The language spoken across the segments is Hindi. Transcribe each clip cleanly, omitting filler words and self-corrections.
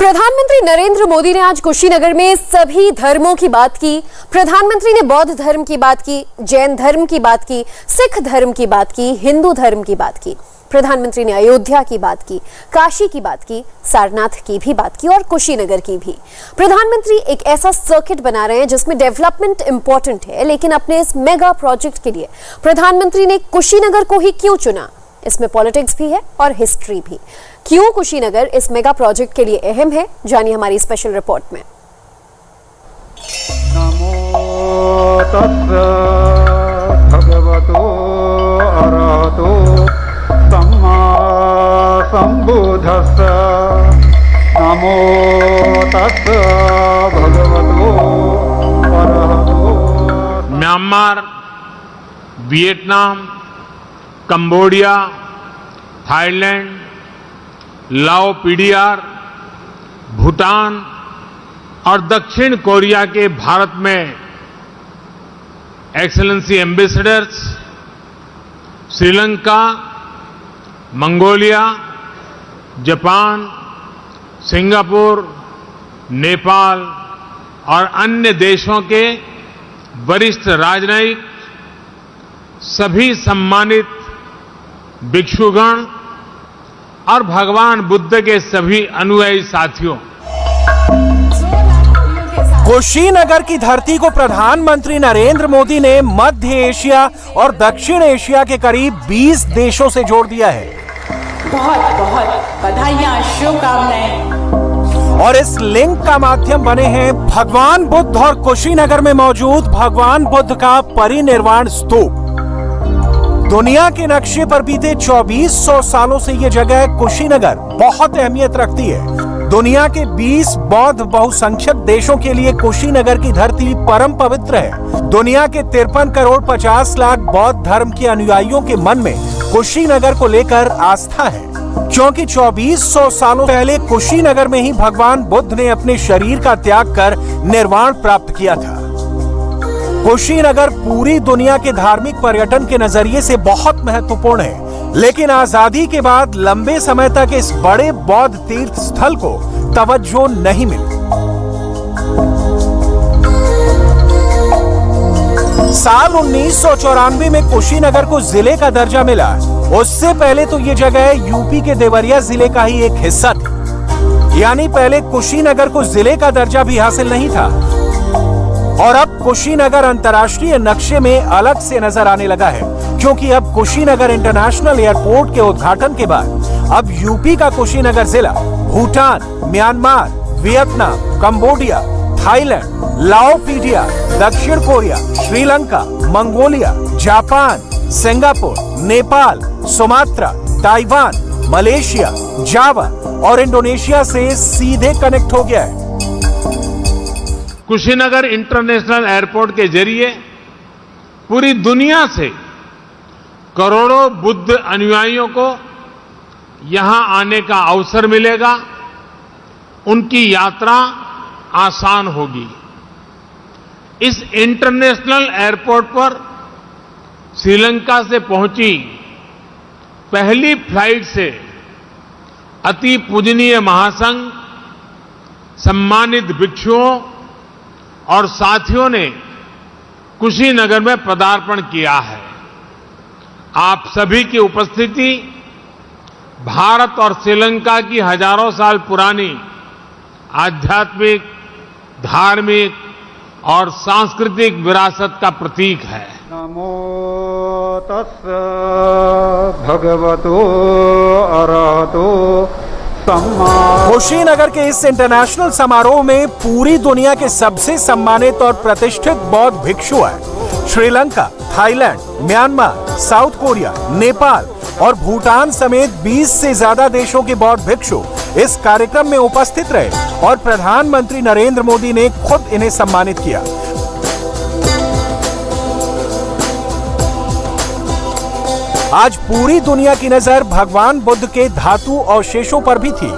प्रधानमंत्री नरेंद्र मोदी ने आज कुशीनगर में सभी धर्मों की बात की। प्रधानमंत्री ने बौद्ध धर्म की बात की, जैन धर्म की बात की, सिख धर्म की बात की, हिंदू धर्म की बात की। प्रधानमंत्री ने अयोध्या की बात की, काशी की बात की, सारनाथ की भी बात की और कुशीनगर की भी। प्रधानमंत्री एक ऐसा सर्किट बना रहे हैं जिसमें डेवलपमेंट इंपॉर्टेंट है, लेकिन अपने इस मेगा प्रोजेक्ट के लिए प्रधानमंत्री ने कुशीनगर को ही क्यों चुना? इसमें पॉलिटिक्स भी है और हिस्ट्री भी। क्यों कुशीनगर इस मेगा प्रोजेक्ट के लिए अहम है, जानिए हमारी स्पेशल रिपोर्ट में। नमो तस्सै भगवतो अरहतो सम्मा सम्बुद्धस्सै। नमो तस्सै भगवतो अरहतो। म्यांमार, वियतनाम, कंबोडिया, थाईलैंड, लाओ पीडीआर, भूटान और दक्षिण कोरिया के भारत में excellency ambassadors, Sri Lanka, Mongolia, Japan, Singapore, Nepal और अन्य देशों के वरिष्ठ राजनयिक, सभी सम्मानित भिक्षुगण और भगवान बुद्ध के सभी अनुयायी साथियों। कुशीनगर की धरती को प्रधानमंत्री नरेंद्र मोदी ने मध्य एशिया और दक्षिण एशिया के करीब 20 देशों से जोड़ दिया है। बहुत बहुत बधाइयां, शुभकामनाएं। और इस लिंक का माध्यम बने हैं भगवान बुद्ध और कुशीनगर में मौजूद भगवान बुद्ध का परिनिर्वाण स्तूप। दुनिया के नक्शे पर बीते 2400 सालों से ये जगह कुशीनगर बहुत अहमियत रखती है। दुनिया के 20 बौद्ध बहुसंख्यक देशों के लिए कुशीनगर की धरती परम पवित्र है। दुनिया के 53 करोड़ 50 लाख बौद्ध धर्म के अनुयायियों के मन में कुशीनगर को लेकर आस्था है, क्योंकि 2400 सालों पहले कुशीनगर में ही भगवान बुद्ध ने अपने शरीर का त्याग कर निर्वाण प्राप्त किया था। कुशीनगर पूरी दुनिया के धार्मिक पर्यटन के नजरिए से बहुत महत्वपूर्ण है, लेकिन आजादी के बाद लंबे समय तक इस बड़े बौद्ध तीर्थ स्थल को तवज्जो नहीं मिली। साल 1994 में कुशीनगर को जिले का दर्जा मिला। उससे पहले तो ये जगह यूपी के देवरिया जिले का ही एक हिस्सा थी, यानी पहले कुशीनगर को जिले का दर्जा भी हासिल नहीं था। और अब कुशीनगर अंतर्राष्ट्रीय नक्शे में अलग से नजर आने लगा है, क्योंकि अब कुशीनगर इंटरनेशनल एयरपोर्ट के उद्घाटन के बाद अब यूपी का कुशीनगर जिला Bhutan, Myanmar, Vietnam, Cambodia, Thailand, Lao पीडिया, दक्षिण Korea, Sri Lanka, Mongolia, Japan, Singapore, Nepal, Sumatra, Taiwan, Malaysia, Java और इंडोनेशिया से सीधे कनेक्ट हो गया है। कुशीनगर इंटरनेशनल एयरपोर्ट के जरिए पूरी दुनिया से करोड़ों बुद्ध अनुयायियों को यहां आने का अवसर मिलेगा। उनकी यात्रा आसान होगी। इस इंटरनेशनल एयरपोर्ट पर श्रीलंका से पहुंची पहली फ्लाइट से अति पूजनीय महासंघ, सम्मानित भिक्षुओं और साथियों ने कुशीनगर में पदार्पण किया है। आप सभी की उपस्थिति भारत और श्रीलंका की हजारों साल पुरानी आध्यात्मिक, धार्मिक और सांस्कृतिक विरासत का प्रतीक है। नमो तस्सै भगवतो अरहतो सम्मा। कुशीनगर के इस इंटरनेशनल समारोह में पूरी दुनिया के सबसे सम्मानित और प्रतिष्ठित बौद्ध भिक्षु हैं। Sri Lanka, Thailand, Myanmar, south Korea, Nepal और भूटान समेत 20 से ज्यादा देशों के बौद्ध भिक्षु इस कार्यक्रम में उपस्थित रहे और प्रधानमंत्री नरेंद्र मोदी ने खुद इन्हें सम्मानित किया। आज पूरी दुनिया की नजर भगवान बुद्ध के धातु अवशेषों पर भी थी।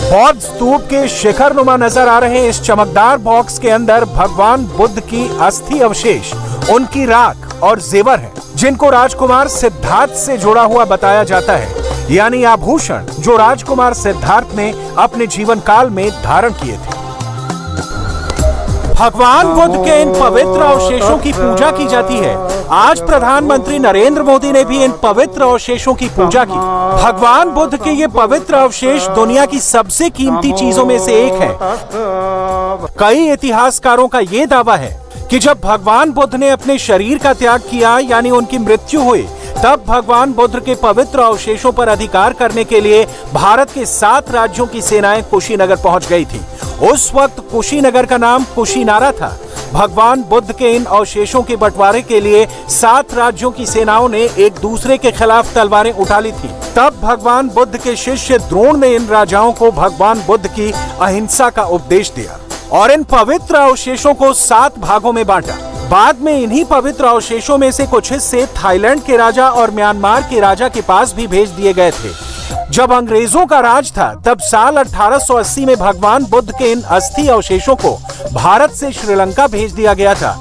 बौद्ध स्तूप के शिखर नुमा नजर आ रहे इस चमकदार बॉक्स के अंदर भगवान बुद्ध की अस्थि अवशेष, उनकी राख और जेवर हैं, जिनको राजकुमार सिद्धार्थ से जुड़ा हुआ बताया जाता है। यानी आभूषण जो राजकुमार सिद्धार्थ ने अपने जीवन काल में धारण किए थे। भगवान बुद्ध के इन पवित्र अवशेषों की पूजा की जाती है। आज प्रधानमंत्री नरेंद्र मोदी ने भी इन पवित्र अवशेषों की पूजा की। भगवान बुद्ध के ये पवित्र अवशेष दुनिया की सबसे कीमती चीजों में से एक है। कई इतिहासकारों का ये दावा है कि जब भगवान बुद्ध ने अपने शरीर का त्याग किया, यानी उनकी मृत्यु हुई, तब भगवान बुद्ध के पवित्र अवशेषों पर अधिकार करने के लिए भारत के 7 राज्यों की सेनाएं कुशीनगर पहुंच गई थी। उस वक्त कुशीनगर का नाम कुशीनारा था। भगवान बुद्ध के इन अवशेषों के बंटवारे के लिए 7 राज्यों की सेनाओं ने एक दूसरे के खिलाफ तलवारें उठा ली थी। तब भगवान बुद्ध के शिष्य द्रोण ने इन राजाओं को भगवान बुद्ध की अहिंसा का उपदेश दिया और इन पवित्र अवशेषों को 7 भागों में बांटा। बाद में इन्हीं पवित्र अवशेषों में से कुछ हिस्से थाईलैंड के राजा और म्यांमार के राजा के पास भी भेज दिए गए थे। जब अंग्रेजों का राज था, तब साल 1880 में भगवान बुद्ध के इन अस्थि अवशेषों को भारत से श्रीलंका भेज दिया गया था।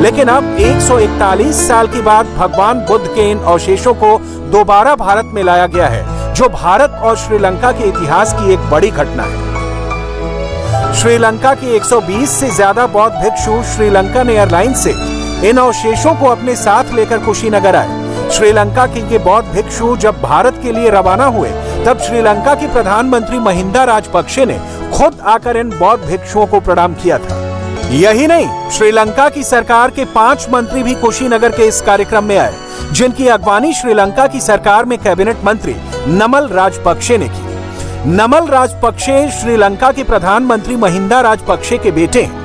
लेकिन अब 141 साल के बाद भगवान बुद्ध के इन अवशेषों को दोबारा भारत में लाया गया है, जो भारत और श्रीलंका के इतिहास की एक बड़ी घटना है। श्रीलंका के 120 से ज्यादा बौद्ध भिक्षु श्रीलंकन एयरलाइंस से इन अवशेषों को अपने साथ लेकर कुशीनगर आए। श्रीलंका के ये बौद्ध भिक्षु जब भारत के लिए रवाना हुए, तब श्रीलंका के प्रधानमंत्री महिंदा राजपक्षे ने खुद आकर इन बौद्ध भिक्षुओं को प्रणाम किया था। यही नहीं, श्रीलंका की सरकार के 5 मंत्री भी कुशीनगर के इस कार्यक्रम में आए, जिनकी अगवानी श्रीलंका की सरकार में कैबिनेट मंत्री नमल राजपक्षे ने की। नमल राजपक्षे श्रीलंका के प्रधानमंत्री महिंदा राजपक्षे के बेटे हैं।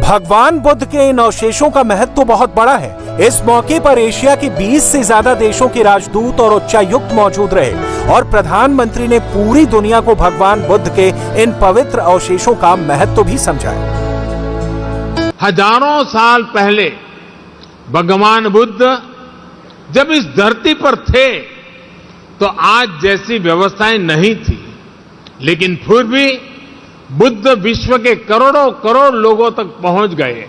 भगवान बुद्ध के इन अवशेषों का महत्व तो बहुत बड़ा है। इस मौके पर एशिया के 20 से ज्यादा देशों के राजदूत और उच्चायुक्त मौजूद रहे और प्रधानमंत्री ने पूरी दुनिया को भगवान बुद्ध के इन पवित्र अवशेषों का महत्व भी समझाया। हजारों साल पहले भगवान बुद्ध जब इस धरती पर थे, तो आज जैसी व्यवस्थाएं नहीं थी, लेकिन फिर भी बुद्ध विश्व के करोड़ों करोड़ लोगों तक पहुंच गए,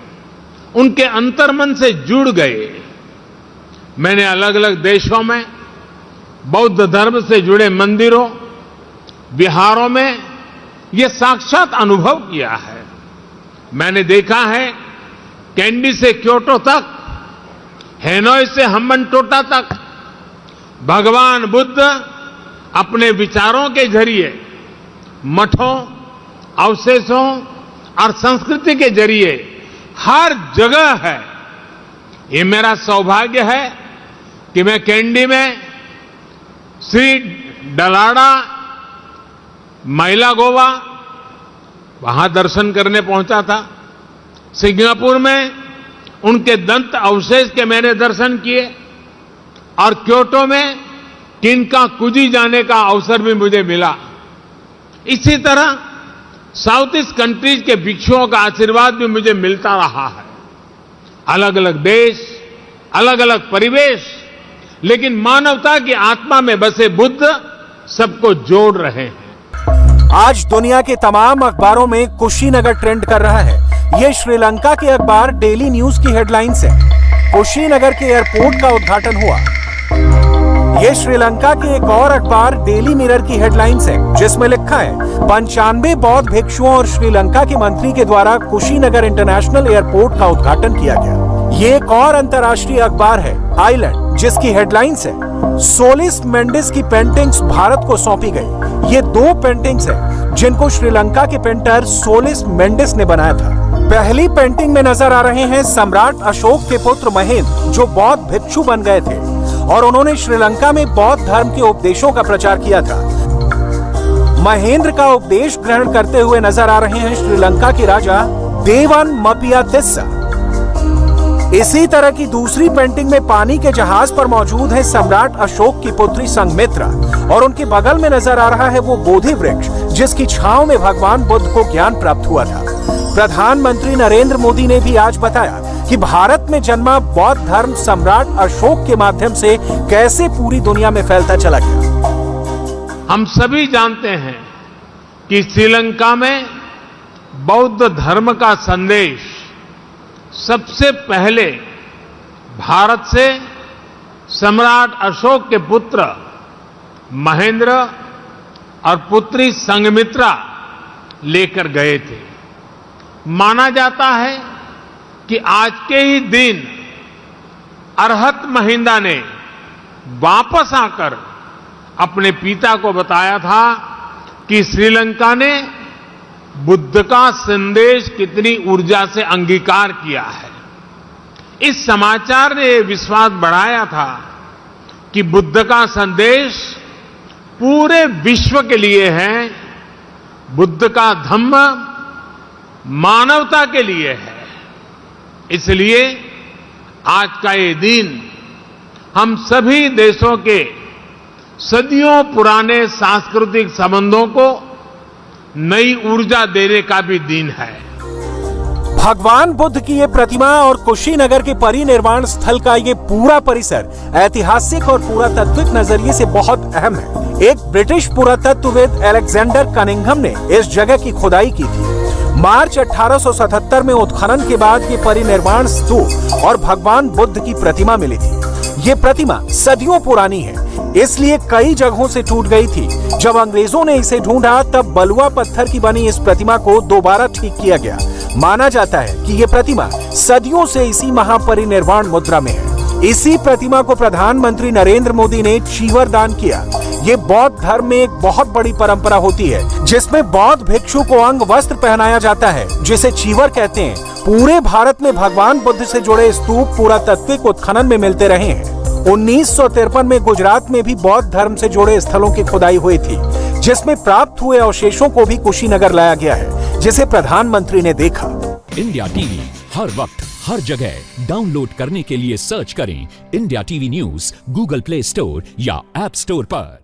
उनके अंतर्मन से जुड़ गए। मैंने अलग अलग देशों में बौद्ध धर्म से जुड़े मंदिरों, विहारों में यह साक्षात अनुभव किया है। मैंने देखा है कैंडी से क्योटो तक, हेनोई से हम्बनटोटा तक भगवान बुद्ध अपने विचारों के जरिए मठों, अवशेषों और संस्कृति के जरिए हर जगह है। ये मेरा सौभाग्य है कि मैं कैंडी में श्री डलाडा मैला गोवा वहां दर्शन करने पहुंचा था। सिंगापुर में उनके दंत अवशेष के मैंने दर्शन किए और क्योटो में किनकाकुजी जाने का अवसर भी मुझे मिला। इसी तरह साउथ ईस्ट कंट्रीज के भिक्षुओं का आशीर्वाद भी मुझे मिलता रहा है। अलग अलग देश, अलग अलग परिवेश, लेकिन मानवता की आत्मा में बसे बुद्ध सबको जोड़ रहे हैं। आज दुनिया के तमाम अखबारों में कुशीनगर ट्रेंड कर रहा है। ये श्रीलंका के अखबार डेली न्यूज की हेडलाइंस है। कुशीनगर के एयरपोर्ट का उद्घाटन हुआ। ये श्रीलंका के एक और अखबार डेली मिरर की हेडलाइंस है, जिसमें लिखा है 95 बौद्ध भिक्षुओं और श्रीलंका के मंत्री के द्वारा कुशीनगर इंटरनेशनल एयरपोर्ट का उद्घाटन किया गया। ये एक और अंतर्राष्ट्रीय अखबार है आइलैंड, जिसकी हेडलाइंस है सोलिस मेंडिस की पेंटिंग्स भारत को सौंपी गई। ये 2 पेंटिंग्स हैं जिनको श्रीलंका के पेंटर सोलिस मेंडिस ने बनाया था। पहली पेंटिंग में नजर आ रहे हैं सम्राट अशोक के पुत्र महेंद्र, जो बौद्ध भिक्षु बन गए थे और उन्होंने श्रीलंका में बौद्ध धर्म के उपदेशों का प्रचार किया था। महेंद्र का उपदेश ग्रहण करते हुए नजर आ रहे हैं श्रीलंका के राजा देवन मपियातिस्सा। इसी तरह की दूसरी पेंटिंग में पानी के जहाज पर मौजूद है सम्राट अशोक की पुत्री संघमित्रा और उनके बगल में नजर आ रहा है वो बोधि वृक्ष, जिसकी छांव में भगवान बुद्ध को ज्ञान प्राप्त हुआ था। प्रधानमंत्री नरेंद्र मोदी ने भी आज बताया कि भारत में जन्मा बौद्ध धर्म सम्राट अशोक के माध्यम से कैसे पूरी दुनिया में फैलता चला गया। हम सभी जानते हैं कि श्रीलंका में बौद्ध धर्म का संदेश सबसे पहले भारत से सम्राट अशोक के पुत्र महेंद्र और पुत्री संघमित्रा लेकर गए थे। माना जाता है कि आज के ही दिन अरहत महिंदा ने वापस आकर अपने पिता को बताया था कि श्रीलंका ने बुद्ध का संदेश कितनी ऊर्जा से अंगीकार किया है। इस समाचार ने विश्वास बढ़ाया था कि बुद्ध का संदेश पूरे विश्व के लिए है, बुद्ध का धम्म मानवता के लिए है। इसलिए आज का ये दिन हम सभी देशों के सदियों पुराने सांस्कृतिक संबंधों को नई ऊर्जा देने का भी दिन है। भगवान बुद्ध की ये प्रतिमा और कुशीनगर के परिनिर्वाण स्थल का ये पूरा परिसर ऐतिहासिक और पुरातात्विक नजरिए से बहुत अहम है। एक ब्रिटिश पुरातत्वविद अलेक्जेंडर कनिंघम ने इस जगह की खुदाई की थी। मार्च 1877 में उत्खनन के बाद ये परिनिर्वाण स्तूप और भगवान बुद्ध की प्रतिमा मिली थी। ये प्रतिमा सदियों पुरानी है, इसलिए कई जगहों से टूट गई थी। जब अंग्रेजों ने इसे ढूंढा तब बलुआ पत्थर की बनी इस प्रतिमा को दोबारा ठीक किया गया। माना जाता है कि ये प्रतिमा सदियों से इसी महापरिनिर्वाण मुद्रा में है। इसी प्रतिमा को प्रधानमंत्री नरेंद्र मोदी ने चीवर दान किया। ये बौद्ध धर्म में एक बहुत बड़ी परंपरा होती है जिसमें बौद्ध भिक्षु को अंग वस्त्र पहनाया जाता है, जिसे चीवर कहते हैं। पूरे भारत में भगवान बुद्ध से जुड़े स्तूप पुरातात्विक उत्खनन में मिलते रहे हैं। 1953 में गुजरात में भी बौद्ध धर्म से जुड़े स्थलों की खुदाई हुई थी, जिसमें प्राप्त हुए अवशेषों को भी कुशीनगर लाया गया है, जिसे प्रधानमंत्री ने देखा। इंडिया टीवी हर वक्त हर जगह डाउनलोड करने के लिए सर्च करें India TV news Google play store या ऐप स्टोर पर।